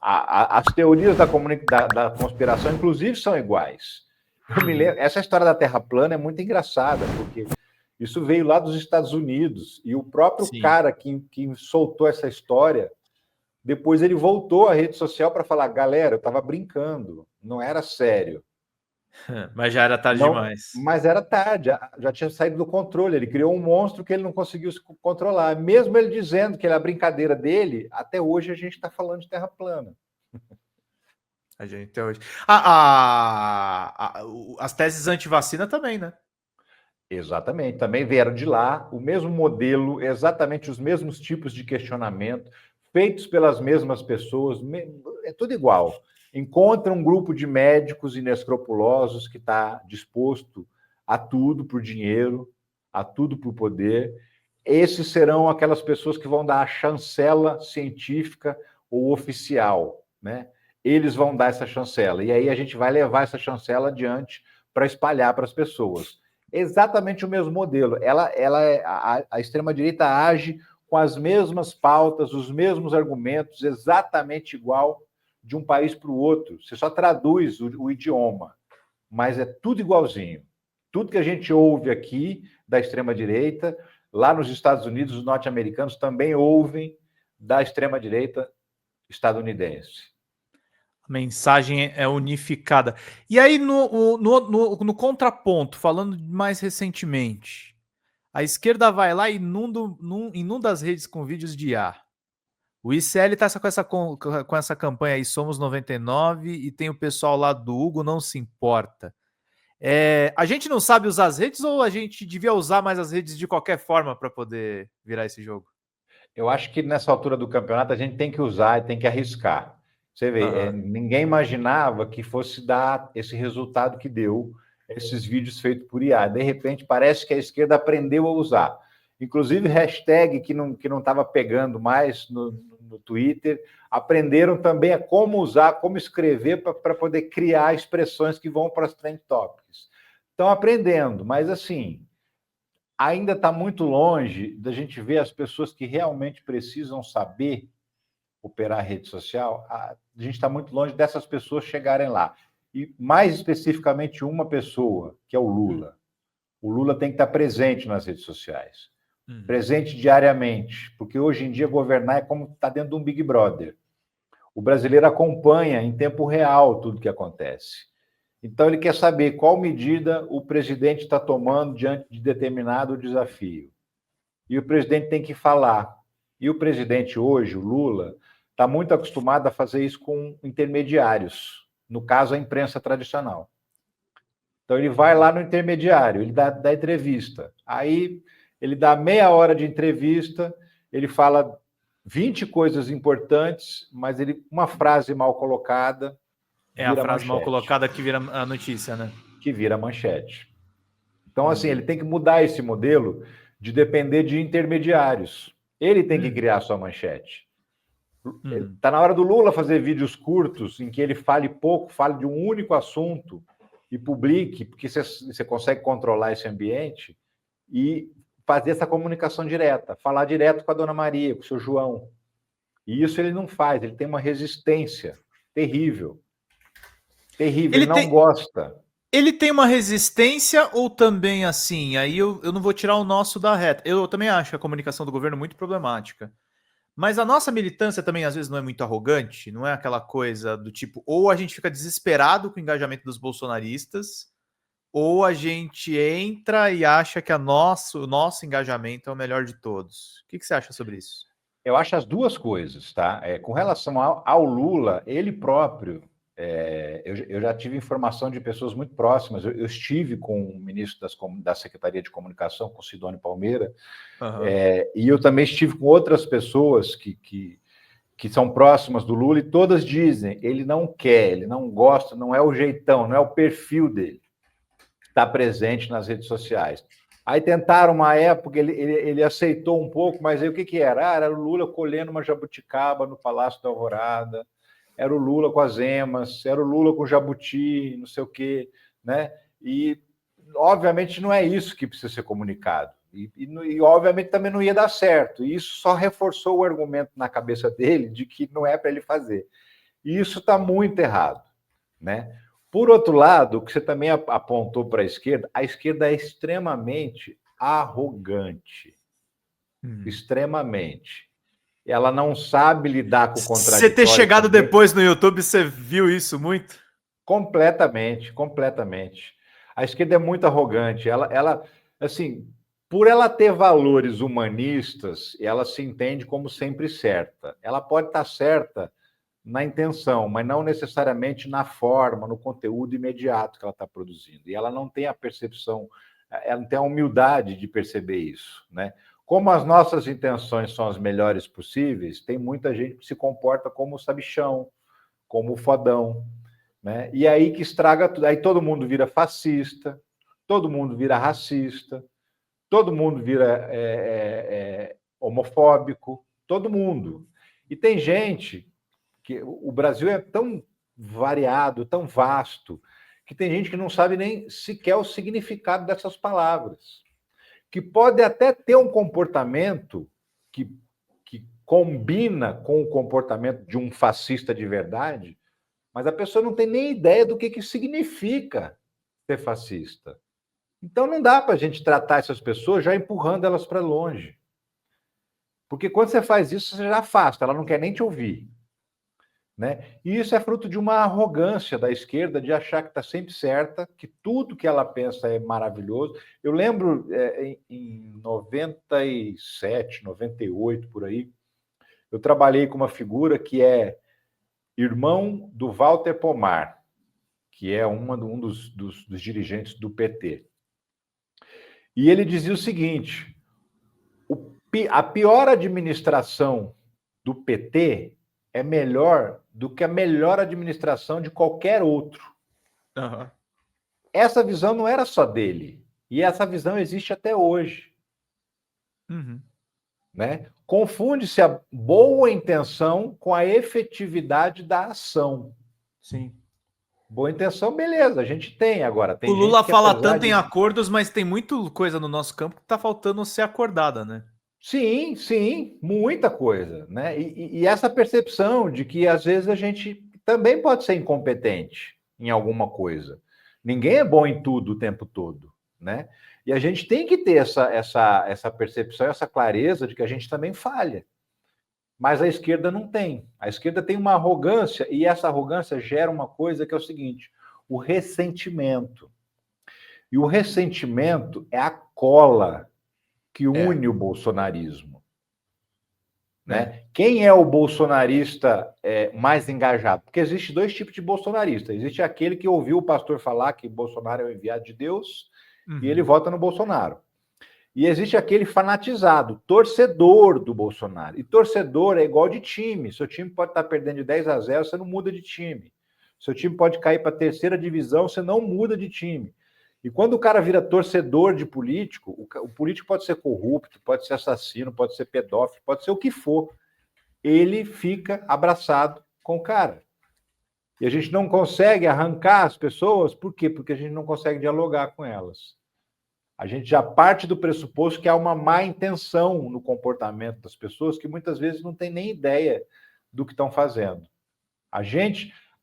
as teorias da conspiração, inclusive, são iguais. Eu me lembro, essa história da Terra plana é muito engraçada, porque isso veio lá dos Estados Unidos, e o próprio cara que soltou essa história, depois ele voltou à rede social para falar, galera, eu estava brincando, não era sério. Mas já era tarde demais. Mas era tarde, já tinha saído do controle, ele criou um monstro que ele não conseguiu se controlar. Mesmo ele dizendo que era a brincadeira dele, até hoje a gente está falando de Terra plana. A gente até hoje. As teses anti-vacina também, né? Exatamente, também vieram de lá, o mesmo modelo, exatamente os mesmos tipos de questionamento, feitos pelas mesmas pessoas, é tudo igual. Encontra um grupo de médicos inescrupulosos que está disposto a tudo por dinheiro, a tudo por poder. Esses serão aquelas pessoas que vão dar a chancela científica ou oficial, né? Eles vão dar essa chancela, e aí a gente vai levar essa chancela adiante para espalhar para as pessoas. Exatamente o mesmo modelo. A extrema-direita age com as mesmas pautas, os mesmos argumentos, exatamente igual de um país para o outro. Você só traduz o idioma, mas é tudo igualzinho. Tudo que a gente ouve aqui da extrema-direita, lá nos Estados Unidos, os norte-americanos também ouvem da extrema-direita estadunidense. A mensagem é unificada. E aí, no contraponto, falando mais recentemente, a esquerda vai lá e inunda as redes com vídeos de IA. O ICL está com essa campanha aí, Somos 99, e tem o pessoal lá do Hugo Não Se Importa. A gente não sabe usar as redes ou a gente devia usar mais as redes de qualquer forma para poder virar esse jogo? Eu acho que nessa altura do campeonato a gente tem que usar e tem que arriscar. Você vê, ninguém imaginava que fosse dar esse resultado que deu, esses vídeos feitos por IA. De repente, parece que a esquerda aprendeu a usar. Inclusive, hashtag que não estava pegando mais no Twitter, aprenderam também a como usar, como escrever para poder criar expressões que vão para as trend topics. Estão aprendendo, mas assim, ainda está muito longe da gente ver as pessoas que realmente precisam saber operar a rede social. A gente está muito longe dessas pessoas chegarem lá. E, mais especificamente, uma pessoa, que é o Lula. O Lula tem que estar presente nas redes sociais. Presente diariamente, porque hoje em dia governar é como estar dentro de um Big Brother. O brasileiro acompanha em tempo real tudo que acontece. Então, ele quer saber qual medida o presidente está tomando diante de determinado desafio. E o presidente tem que falar. E o presidente hoje, o Lula, está muito acostumado a fazer isso com intermediários, no caso, a imprensa tradicional. Então, ele vai lá no intermediário, ele dá entrevista. Aí, ele dá meia hora de entrevista, ele fala 20 coisas importantes, mas uma frase mal colocada é a frase mal colocada que vira a notícia, né? Que vira manchete. Então, assim, ele tem que mudar esse modelo de depender de intermediários. Ele tem que criar sua manchete. Está na hora do Lula fazer vídeos curtos em que ele fale pouco, fale de um único assunto e publique, porque você consegue controlar esse ambiente e fazer essa comunicação direta, falar direto com a dona Maria, com o seu João. E isso ele não faz, ele tem uma resistência terrível. Terrível, ele não gosta. Ele tem uma resistência ou também assim? Aí eu não vou tirar o nosso da reta. Eu também acho a comunicação do governo muito problemática. Mas a nossa militância também, às vezes, não é muito arrogante, não é aquela coisa do tipo, ou a gente fica desesperado com o engajamento dos bolsonaristas, ou a gente entra e acha que o nosso engajamento é o melhor de todos. O que você acha sobre isso? Eu acho as duas coisas, tá? Com relação ao Lula, ele próprio, eu já tive informação de pessoas muito próximas. Eu estive com o ministro da Secretaria de Comunicação, com Sidônio Palmeira, e eu também estive com outras pessoas que são próximas do Lula, e todas dizem, ele não quer, ele não gosta, não é o jeitão, não é o perfil dele estar presente nas redes sociais. Aí tentaram uma época, ele aceitou um pouco, mas aí o que era? Era o Lula colhendo uma jabuticaba no Palácio da Alvorada, era o Lula com as emas, era o Lula com o jabuti, não sei o quê, né? E, obviamente, não é isso que precisa ser comunicado. E obviamente, também não ia dar certo. E isso só reforçou o argumento na cabeça dele de que não é para ele fazer. E isso está muito errado, né? Por outro lado, o que você também apontou para a esquerda é extremamente arrogante. Extremamente. Ela não sabe lidar com o Você ter contraditório chegado também. depois no YouTube, você viu isso muito? Completamente, completamente. A esquerda é muito arrogante. Assim, por ela ter valores humanistas, ela se entende como sempre certa. Ela pode estar certa na intenção, mas não necessariamente na forma, no conteúdo imediato que ela está produzindo. E ela não tem a percepção, ela não tem a humildade de perceber isso, né? Como as nossas intenções são as melhores possíveis, tem muita gente que se comporta como o sabichão, como o fodão, né? E aí que estraga tudo. Aí todo mundo vira fascista, todo mundo vira racista, todo mundo vira homofóbico, todo mundo. E tem gente que o Brasil é tão variado, tão vasto, que tem gente que não sabe nem sequer o significado dessas palavras, que pode até ter um comportamento que combina com o comportamento de um fascista de verdade, mas a pessoa não tem nem ideia do que significa ser fascista. Então não dá para a gente tratar essas pessoas já empurrando elas para longe. Porque quando você faz isso, você já afasta, ela não quer nem te ouvir. Né? E isso é fruto de uma arrogância da esquerda de achar que está sempre certa, que tudo que ela pensa é maravilhoso. Eu lembro em 97, 98, por aí, eu trabalhei com uma figura que é irmão do Walter Pomar, que é um dos dirigentes do PT. E ele dizia o seguinte: a pior administração do PT é melhor do que a melhor administração de qualquer outro. Uhum. Essa visão não era só dele. E essa visão existe até hoje. Uhum. Né? Confunde-se a boa intenção com a efetividade da ação. Sim. Boa intenção, beleza, a gente tem agora. Tem o Lula gente que, fala tanto em acordos, mas tem muita coisa no nosso campo que está faltando ser acordada, né? Sim, sim, muita coisa, né? E essa percepção de que às vezes a gente também pode ser incompetente em alguma coisa. Ninguém é bom em tudo o tempo todo, né? E a gente tem que ter essa percepção, essa clareza de que a gente também falha. Mas a esquerda não tem. A esquerda tem uma arrogância, e essa arrogância gera uma coisa que é o seguinte: o ressentimento. E o ressentimento é a cola que une o bolsonarismo. Né? Quem é o bolsonarista mais engajado? Porque existe dois tipos de bolsonarista. Existe aquele que ouviu o pastor falar que Bolsonaro é o enviado de Deus e ele vota no Bolsonaro. E existe aquele fanatizado, torcedor do Bolsonaro. E torcedor é igual de time. Seu time pode estar perdendo de 10-0, você não muda de time. Seu time pode cair para a terceira divisão, você não muda de time. E quando o cara vira torcedor de político, o político pode ser corrupto, pode ser assassino, pode ser pedófilo, pode ser o que for. Ele fica abraçado com o cara. E a gente não consegue arrancar as pessoas, por quê? Porque a gente não consegue dialogar com elas. A gente já parte do pressuposto que há uma má intenção no comportamento das pessoas que muitas vezes não tem nem ideia do que estão fazendo.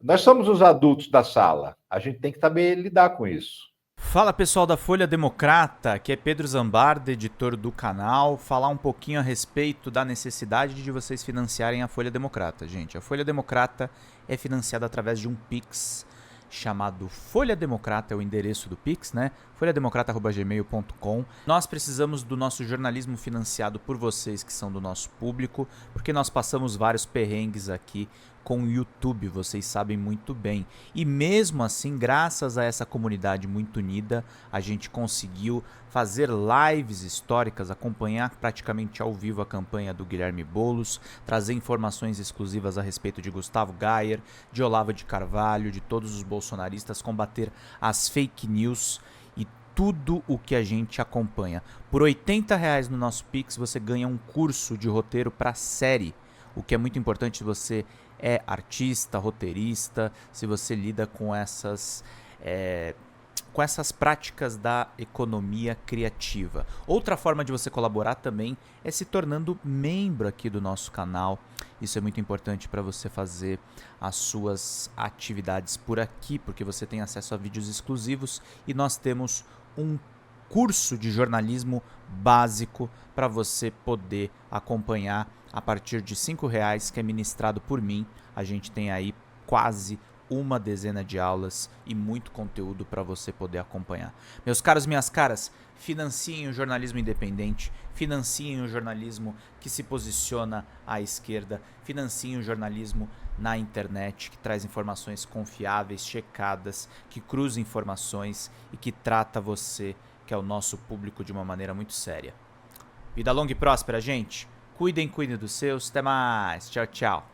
Nós somos os adultos da sala, a gente tem que saber lidar com isso. Fala pessoal da Folha Democrata, aqui é Pedro Zambarda, editor do canal, falar um pouquinho a respeito da necessidade de vocês financiarem a Folha Democrata. Gente, a Folha Democrata é financiada através de um Pix chamado Folha Democrata, é o endereço do Pix, né? folhademocrata@gmail.com. Nós precisamos do nosso jornalismo financiado por vocês que são do nosso público, porque nós passamos vários perrengues aqui com o YouTube, vocês sabem muito bem. E mesmo assim, graças a essa comunidade muito unida, a gente conseguiu fazer lives históricas, acompanhar praticamente ao vivo a campanha do Guilherme Boulos, trazer informações exclusivas a respeito de Gustavo Gayer, de Olavo de Carvalho, de todos os bolsonaristas, combater as fake news e tudo o que a gente acompanha. Por R$80 no nosso Pix você ganha um curso de roteiro para série, o que é muito importante se você é artista, roteirista, se você lida com essas com essas práticas da economia criativa. Outra forma de você colaborar também é se tornando membro aqui do nosso canal. Isso é muito importante para você fazer as suas atividades por aqui, porque você tem acesso a vídeos exclusivos e nós temos um curso de jornalismo básico para você poder acompanhar a partir de R$5, que é ministrado por mim. A gente tem aí quase uma dezena de aulas e muito conteúdo para você poder acompanhar. Meus caros, minhas caras, financiem o jornalismo independente, financiem o jornalismo que se posiciona à esquerda, financiem o jornalismo na internet, que traz informações confiáveis, checadas, que cruza informações e que trata você, que é o nosso público, de uma maneira muito séria. Vida longa e próspera, gente. Cuidem dos seus. Até mais. Tchau, tchau.